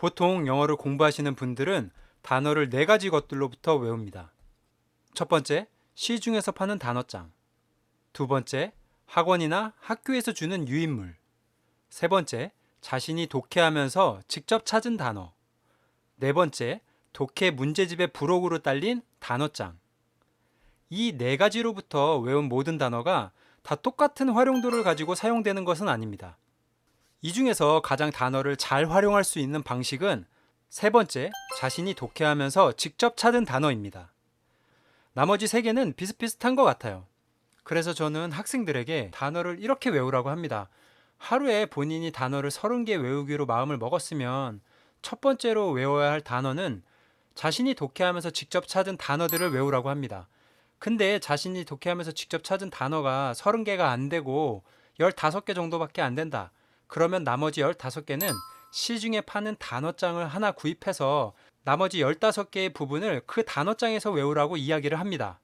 보통 영어를 공부하시는 분들은 단어를 네 가지 것들로부터 외웁니다. 첫 번째, 시중에서 파는 단어장. 두 번째, 학원이나 학교에서 주는 유인물. 세 번째, 자신이 독해하면서 직접 찾은 단어. 네 번째, 독해 문제집의 부록으로 딸린 단어장. 이 네 가지로부터 외운 모든 단어가 다 똑같은 활용도를 가지고 사용되는 것은 아닙니다. 이 중에서 가장 단어를 잘 활용할 수 있는 방식은 세 번째, 자신이 독해하면서 직접 찾은 단어입니다. 나머지 세 개는 비슷비슷한 것 같아요. 그래서 저는 학생들에게 단어를 이렇게 외우라고 합니다. 하루에 본인이 단어를 30개 외우기로 마음을 먹었으면 첫 번째로 외워야 할 단어는 자신이 독해하면서 직접 찾은 단어들을 외우라고 합니다. 근데 자신이 독해하면서 직접 찾은 단어가 30개가 안 되고 15개 정도밖에 안 된다. 그러면 나머지 15개는 시중에 파는 단어장을 하나 구입해서 나머지 15개의 부분을 그 단어장에서 외우라고 이야기를 합니다.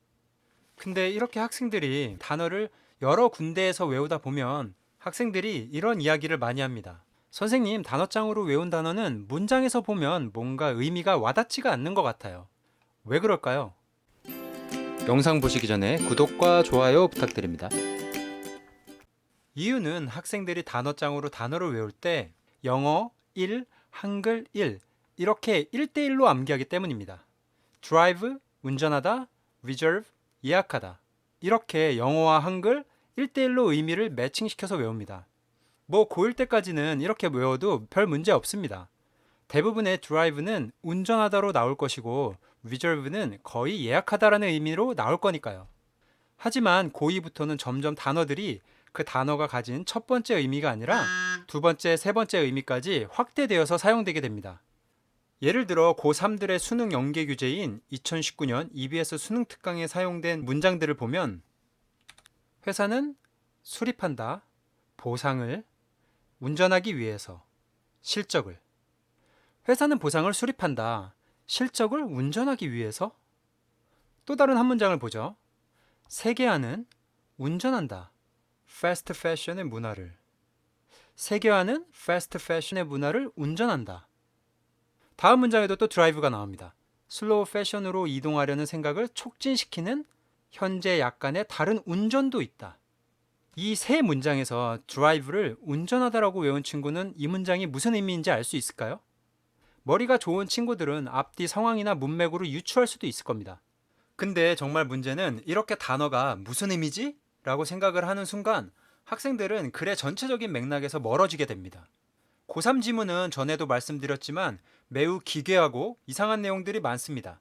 근데 이렇게 학생들이 단어를 여러 군데에서 외우다 보면 학생들이 이런 이야기를 많이 합니다. 선생님, 단어장으로 외운 단어는 문장에서 보면 뭔가 의미가 와닿지가 않는 것 같아요. 왜 그럴까요? 영상 보시기 전에 구독과 좋아요 부탁드립니다. 이유는 학생들이 단어장으로 단어를 외울 때 영어 1, 한글 1 이렇게 1대1로 암기하기 때문입니다. drive, 운전하다, reserve, 예약하다 이렇게 영어와 한글 1대1로 의미를 매칭시켜서 외웁니다. 뭐 고1 때까지는 이렇게 외워도 별 문제 없습니다. 대부분의 drive는 운전하다로 나올 것이고 reserve는 거의 예약하다라는 의미로 나올 거니까요. 하지만 고2부터는 점점 단어들이 그 단어가 가진 첫 번째 의미가 아니라 두 번째, 세 번째 의미까지 확대되어서 사용되게 됩니다. 예를 들어 고3들의 수능 연계 규제인 2019년 EBS 수능 특강에 사용된 문장들을 보면 회사는 수립한다, 보상을, 운전하기 위해서, 실적을. 회사는 보상을 수립한다, 실적을 운전하기 위해서? 또 다른 한 문장을 보죠. 세계화는 운전한다, 패스트 패션의 문화를. 세계화는 패스트 패션의 문화를 운전한다. 다음 문장에도 또 드라이브가 나옵니다. 슬로우 패션으로 이동하려는 생각을 촉진시키는 현재 약간의 다른 운전도 있다. 이 세 문장에서 드라이브를 운전하다라고 외운 친구는 이 문장이 무슨 의미인지 알 수 있을까요? 머리가 좋은 친구들은 앞뒤 상황이나 문맥으로 유추할 수도 있을 겁니다. 근데 정말 문제는 이렇게 단어가 무슨 의미지? 라고 생각을 하는 순간 학생들은 글의 전체적인 맥락에서 멀어지게 됩니다. 고3 지문은 전에도 말씀드렸지만 매우 기괴하고 이상한 내용들이 많습니다.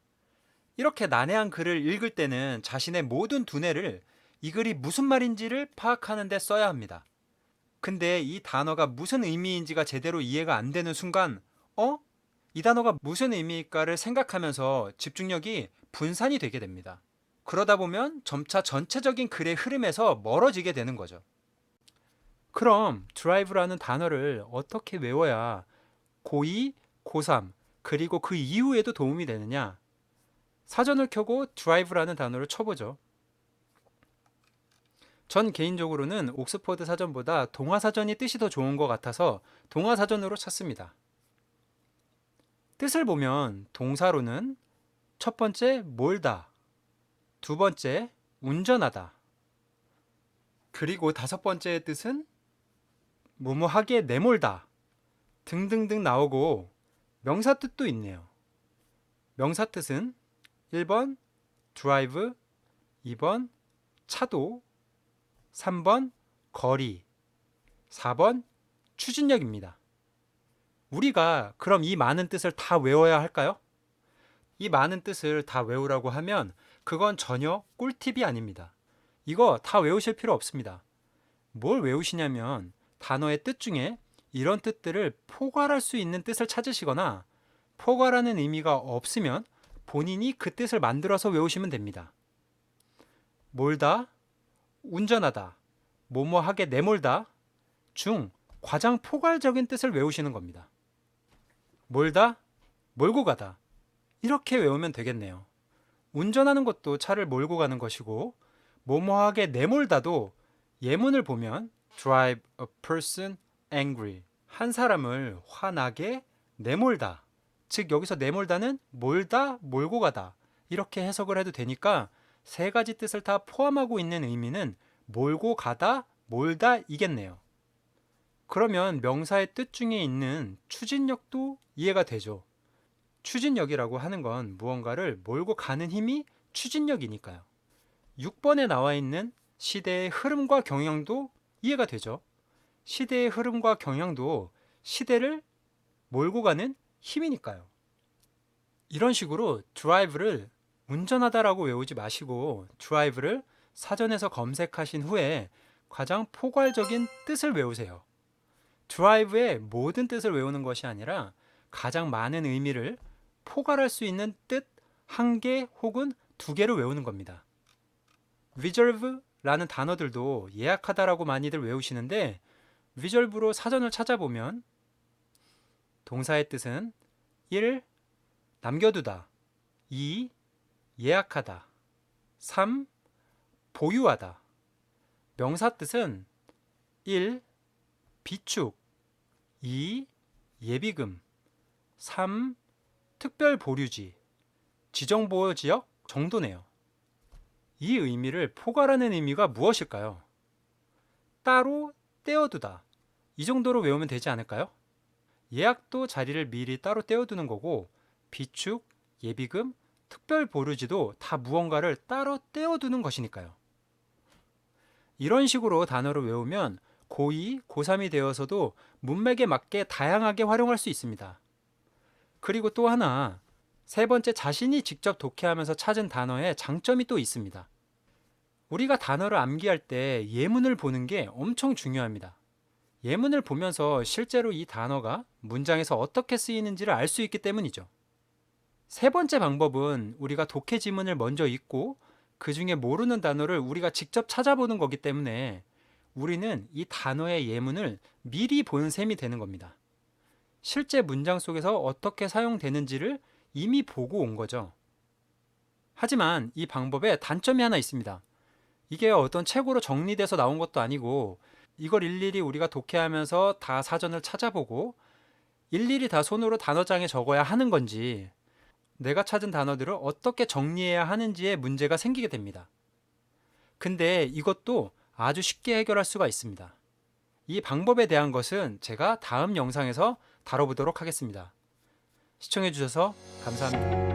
이렇게 난해한 글을 읽을 때는 자신의 모든 두뇌를 이 글이 무슨 말인지를 파악하는 데 써야 합니다. 근데 이 단어가 무슨 의미인지가 제대로 이해가 안 되는 순간, 이 단어가 무슨 의미일까를 생각하면서 집중력이 분산이 되게 됩니다. 그러다 보면 점차 전체적인 글의 흐름에서 멀어지게 되는 거죠. 그럼 드라이브라는 단어를 어떻게 외워야 고2, 고3, 그리고 그 이후에도 도움이 되느냐? 사전을 켜고 드라이브라는 단어를 쳐보죠. 전 개인적으로는 옥스퍼드 사전보다 동아사전이 뜻이 더 좋은 것 같아서 동아사전으로 찾습니다. 뜻을 보면 동사로는 첫 번째 몰다, 두 번째 운전하다, 그리고 다섯 번째의 뜻은 무모하게 내몰다 등등등 나오고 명사 뜻도 있네요. 명사 뜻은 1번 드라이브, 2번 차도, 3번 거리, 4번 추진력입니다. 우리가 그럼 이 많은 뜻을 다 외워야 할까요? 이 많은 뜻을 다 외우라고 하면 그건 전혀 꿀팁이 아닙니다. 이거 다 외우실 필요 없습니다. 뭘 외우시냐면 단어의 뜻 중에 이런 뜻들을 포괄할 수 있는 뜻을 찾으시거나 포괄하는 의미가 없으면 본인이 그 뜻을 만들어서 외우시면 됩니다. 몰다, 운전하다, 뭐뭐하게 내몰다 중 가장 포괄적인 뜻을 외우시는 겁니다. 몰다, 몰고 가다 이렇게 외우면 되겠네요. 운전하는 것도 차를 몰고 가는 것이고 뭐뭐하게 내몰다도 예문을 보면 drive a person angry 한 사람을 화나게 내몰다. 즉 여기서 내몰다는 몰다, 몰고 가다. 이렇게 해석을 해도 되니까 세 가지 뜻을 다 포함하고 있는 의미는 몰고 가다, 몰다 이겠네요. 그러면 명사의 뜻 중에 있는 추진력도 이해가 되죠. 추진력이라고 하는 건 무언가를 몰고 가는 힘이 추진력이니까요. 6번에 나와 있는 시대의 흐름과 경향도 이해가 되죠. 시대의 흐름과 경향도 시대를 몰고 가는 힘이니까요. 이런 식으로 drive를 운전하다라고 외우지 마시고 drive를 사전에서 검색하신 후에 가장 포괄적인 뜻을 외우세요. drive의 모든 뜻을 외우는 것이 아니라 가장 많은 의미를 포괄할 수 있는 뜻 한 개 혹은 두 개를 외우는 겁니다. reserve라는 단어들도 예약하다라고 많이들 외우시는데 reserve로 사전을 찾아보면 동사의 뜻은 1. 남겨두다 2. 예약하다 3. 보유하다 명사 뜻은 1. 비축 2. 예비금 3. 특별 보류지 지정보호지역 정도네요. 이 의미를 포괄하는 의미가 무엇일까요? 따로 떼어두다 이 정도로 외우면 되지 않을까요? 예약도 자리를 미리 따로 떼어두는 거고 비축, 예비금, 특별 보류지도 다 무언가를 따로 떼어두는 것이니까요. 이런 식으로 단어를 외우면 고2, 고3이 되어서도 문맥에 맞게 다양하게 활용할 수 있습니다. 그리고 또 하나, 세 번째 자신이 직접 독해하면서 찾은 단어의 장점이 또 있습니다. 우리가 단어를 암기할 때 예문을 보는 게 엄청 중요합니다. 예문을 보면서 실제로 이 단어가 문장에서 어떻게 쓰이는지를 알 수 있기 때문이죠. 세 번째 방법은 우리가 독해 지문을 먼저 읽고 그 중에 모르는 단어를 우리가 직접 찾아보는 거기 때문에 우리는 이 단어의 예문을 미리 보는 셈이 되는 겁니다. 실제 문장 속에서 어떻게 사용되는지를 이미 보고 온 거죠. 하지만 이 방법에 단점이 하나 있습니다. 이게 어떤 책으로 정리돼서 나온 것도 아니고 이걸 일일이 우리가 독해하면서 다 사전을 찾아보고 일일이 다 손으로 단어장에 적어야 하는 건지 내가 찾은 단어들을 어떻게 정리해야 하는지에 문제가 생기게 됩니다. 근데 이것도 아주 쉽게 해결할 수가 있습니다. 이 방법에 대한 것은 제가 다음 영상에서 다뤄보도록 하겠습니다. 시청해주셔서 감사합니다.